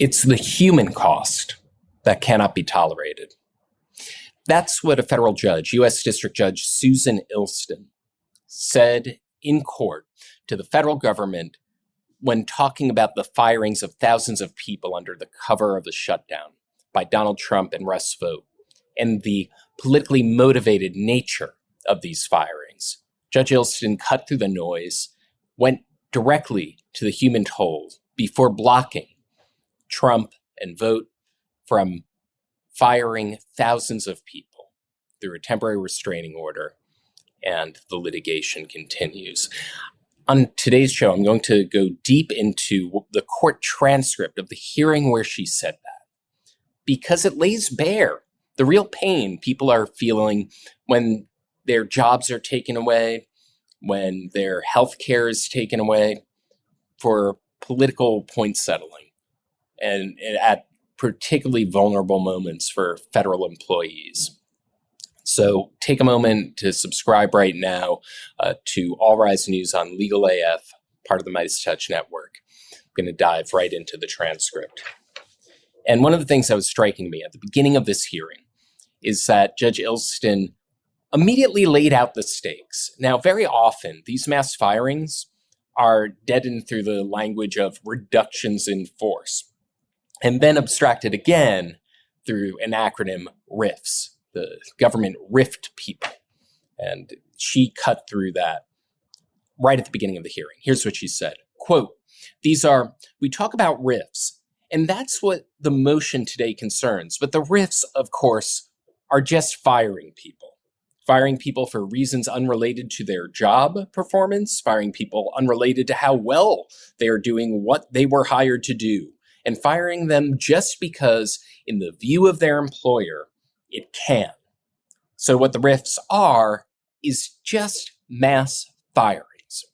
It's the human cost that cannot be tolerated. That's what a federal judge, U.S. District Judge Susan Illston, said in court to the federal government when talking about the firings of thousands of people under the cover of the shutdown by Donald Trump and Russ Vought, and the politically motivated nature of these firings. Judge Illston cut through the noise, went directly to the human toll before blocking Trump and Vought from firing thousands of people through a temporary restraining order, and the litigation continues. On today's show, I'm going to go deep into the court transcript of the hearing where she said that, because it lays bare the real pain people are feeling when their jobs are taken away, when their health care is taken away for political point settling, and at particularly vulnerable moments for federal employees. So take a moment to subscribe right now to All Rise News on Legal AF, part of the Midas Touch Network. I'm going to dive right into the transcript. And one of the things that was striking me at the beginning of this hearing is that Judge Illston immediately laid out the stakes. Now, very often, these mass firings are deadened through the language of reductions in force, and then abstracted again through an acronym, RIFs. The government riffed people. And she cut through that right at the beginning of the hearing. Here's what she said, quote, we talk about RIFs, and that's what the motion today concerns. But the RIFs, of course, are just firing people for reasons unrelated to their job performance, firing people unrelated to how well they are doing what they were hired to do, and firing them just because, in the view of their employer, it can. So what the RIFs are is just mass firings.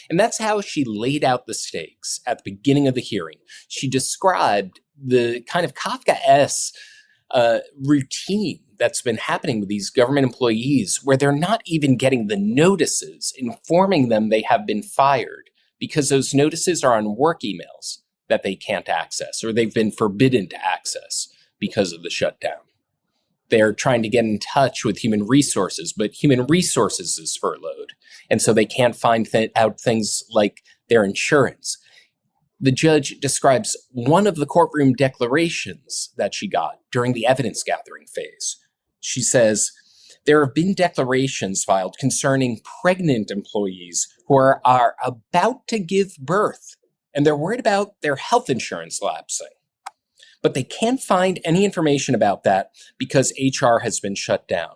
And that's how she laid out the stakes at the beginning of the hearing. She described the kind of Kafkaesque routine that's been happening with these government employees, where they're not even getting the notices informing them they have been fired, because those notices are on work emails that they can't access, or they've been forbidden to access because of the shutdown. They're trying to get in touch with human resources, but human resources is furloughed. And so they can't find out things like their insurance. The judge describes one of the courtroom declarations that she got during the evidence gathering phase. She says, there have been declarations filed concerning pregnant employees who are about to give birth, and they're worried about their health insurance lapsing. But they can't find any information about that because HR has been shut down.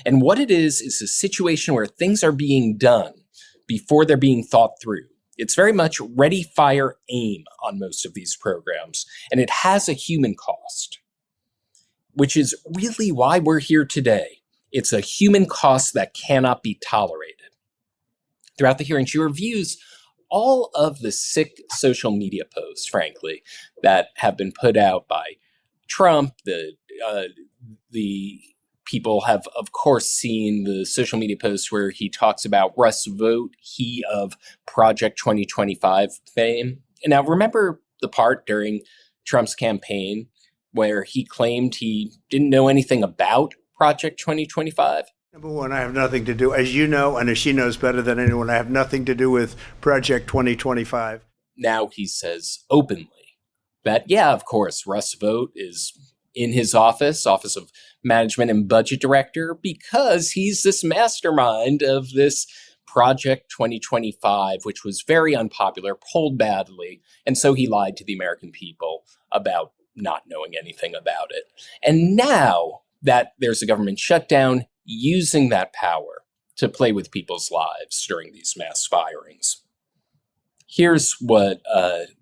And what it is a situation where things are being done before they're being thought through. It's very much ready, fire, aim on most of these programs, and it has a human cost, which is really why we're here today. It's a human cost that cannot be tolerated. Throughout the hearing, she reviews all of the sick social media posts, frankly, that have been put out by Trump. The people have, of course, seen the social media posts where he talks about Russ Vought, he of Project 2025 fame. And now remember the part during Trump's campaign where he claimed he didn't know anything about Project 2025? Number one, I have nothing to do, as you know, and as she knows better than anyone, I have nothing to do with Project 2025. Now he says openly that, yeah, of course, Russ Vought is in his office of Management and Budget Director, because he's this mastermind of this Project 2025, which was very unpopular, polled badly, and so he lied to the American people about not knowing anything about it. And now that there's a government shutdown, using that power to play with people's lives during these mass firings. Here's what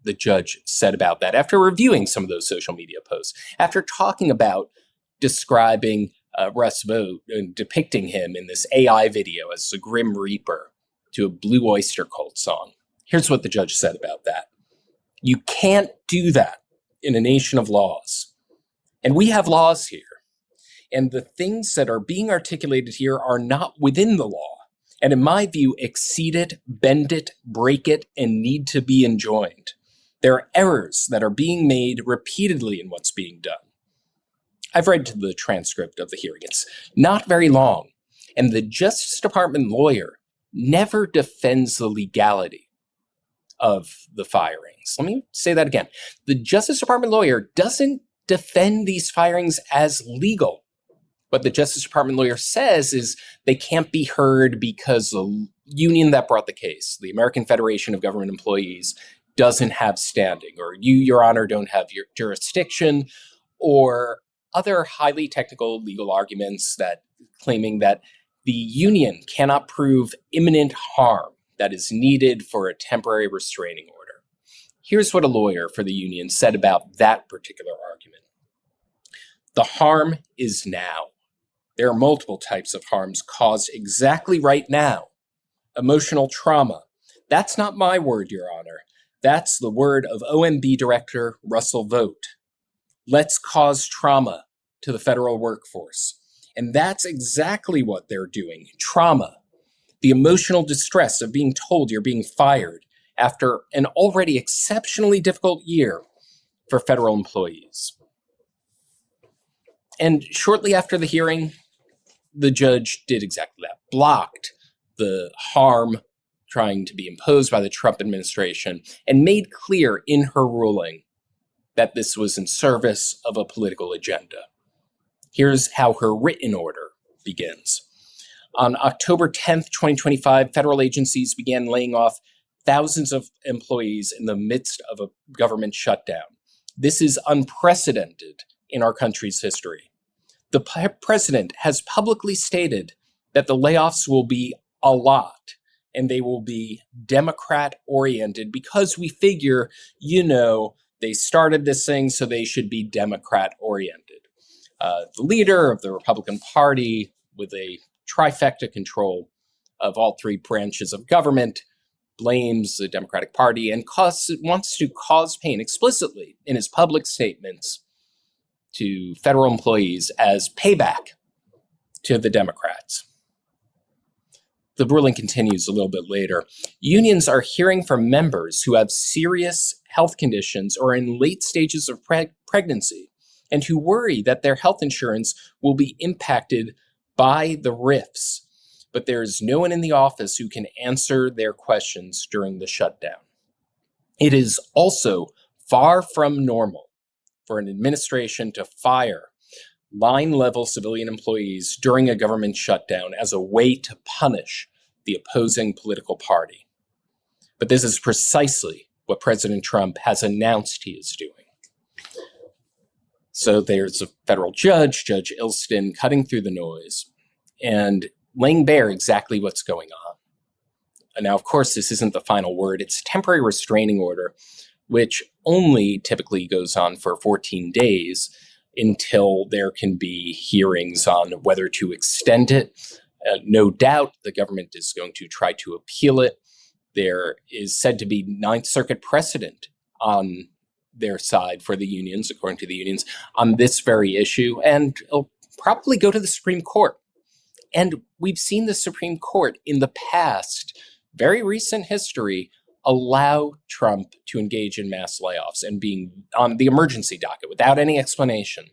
the judge said about that after reviewing some of those social media posts, after talking about describing Russ Vought and depicting him in this AI video as the Grim Reaper to a Blue Oyster Cult song. Here's what the judge said about that. You can't do that in a nation of laws. And we have laws here. And the things that are being articulated here are not within the law. And in my view, exceed it, bend it, break it, and need to be enjoined. There are errors that are being made repeatedly in what's being done. I've read the transcript of the hearing. It's not very long. And the Justice Department lawyer never defends the legality of the firings. Let me say that again. The Justice Department lawyer doesn't defend these firings as legal. What the Justice Department lawyer says is they can't be heard because the union that brought the case, the American Federation of Government Employees, doesn't have standing, or you, Your Honor, don't have your jurisdiction, or other highly technical legal arguments that claiming that the union cannot prove imminent harm that is needed for a temporary restraining order. Here's what a lawyer for the union said about that particular argument. The harm is now. There are multiple types of harms caused exactly right now. Emotional trauma. That's not my word, Your Honor. That's the word of OMB Director Russell Vought. Let's cause trauma to the federal workforce. And that's exactly what they're doing. Trauma. The emotional distress of being told you're being fired after an already exceptionally difficult year for federal employees. And shortly after the hearing, the judge did exactly that, blocked the harm trying to be imposed by the Trump administration and made clear in her ruling that this was in service of a political agenda. Here's how her written order begins. On October 10th, 2025, federal agencies began laying off thousands of employees in the midst of a government shutdown. This is unprecedented in our country's history. The president has publicly stated that the layoffs will be a lot and they will be Democrat-oriented because we figure, they started this thing, so they should be Democrat-oriented. The leader of the Republican Party, with a trifecta control of all three branches of government, blames the Democratic Party and wants to cause pain explicitly in his public statements to federal employees as payback to the Democrats. The ruling continues a little bit later. Unions are hearing from members who have serious health conditions or in late stages of pregnancy and who worry that their health insurance will be impacted by the RIFs, but there is no one in the office who can answer their questions during the shutdown. It is also far from normal for an administration to fire line-level civilian employees during a government shutdown as a way to punish the opposing political party. But this is precisely what President Trump has announced he is doing. So there's a federal judge, Judge Illston, cutting through the noise and laying bare exactly what's going on. And now, of course, this isn't the final word. It's a temporary restraining order, which only typically goes on for 14 days until there can be hearings on whether to extend it. No doubt the government is going to try to appeal it. There is said to be Ninth Circuit precedent on their side for the unions, according to the unions, on this very issue, and it'll probably go to the Supreme Court. And we've seen the Supreme Court in the past, very recent history, allow Trump to engage in mass layoffs and being on the emergency docket without any explanation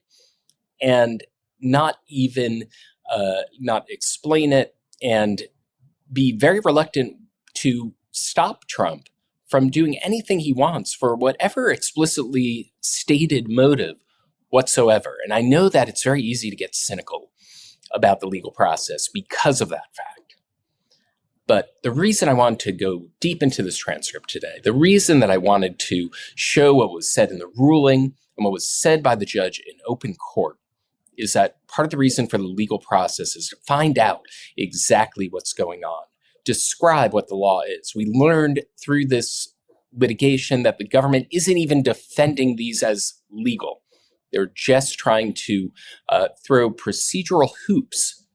and not even not explain it and be very reluctant to stop Trump from doing anything he wants for whatever explicitly stated motive whatsoever. And I know that it's very easy to get cynical about the legal process because of that fact. But the reason I wanted to go deep into this transcript today, the reason that I wanted to show what was said in the ruling and what was said by the judge in open court is that part of the reason for the legal process is to find out exactly what's going on, describe what the law is. We learned through this litigation that the government isn't even defending these as legal. They're just trying to throw procedural hoops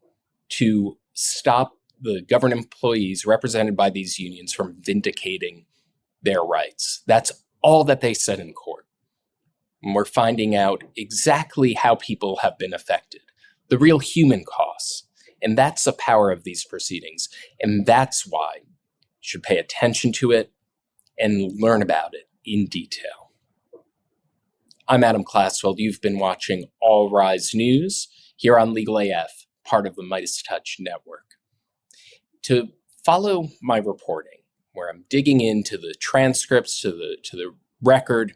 to stop the government employees represented by these unions from vindicating their rights. That's all that they said in court. And we're finding out exactly how people have been affected, the real human costs. And that's the power of these proceedings. And that's why you should pay attention to it and learn about it in detail. I'm Adam Klasfeld. You've been watching All Rise News here on Legal AF, part of the Midas Touch Network. To follow my reporting, where I'm digging into the transcripts, to the record,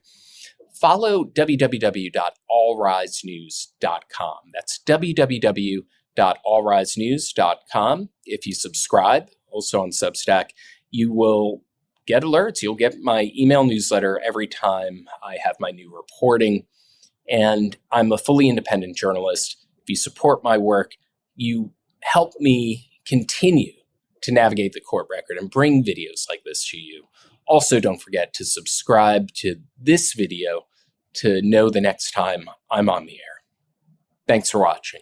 follow www.allrisenews.com. That's www.allrisenews.com. If you subscribe, also on Substack, you will get alerts. You'll get my email newsletter every time I have my new reporting. And I'm a fully independent journalist. If you support my work, you help me continue to navigate the court record and bring videos like this to you. Also, don't forget to subscribe to this video to know the next time I'm on the air. Thanks for watching.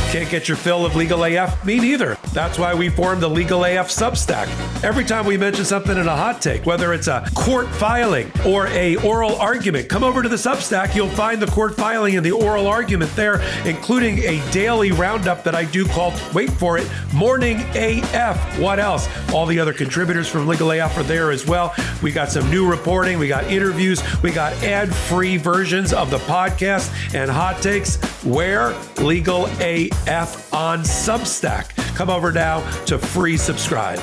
Can't get your fill of Legal AF? Me neither. That's why we formed the Legal AF Substack. Every time we mention something in a hot take, whether it's a court filing or a oral argument, come over to the Substack. You'll find the court filing and the oral argument there, including a daily roundup that I do called, wait for it, Morning AF. What else? All the other contributors from Legal AF are there as well. We got some new reporting. We got interviews. We got ad-free versions of the podcast and hot takes. Where? Legal AF on Substack. Come over now to free subscribe.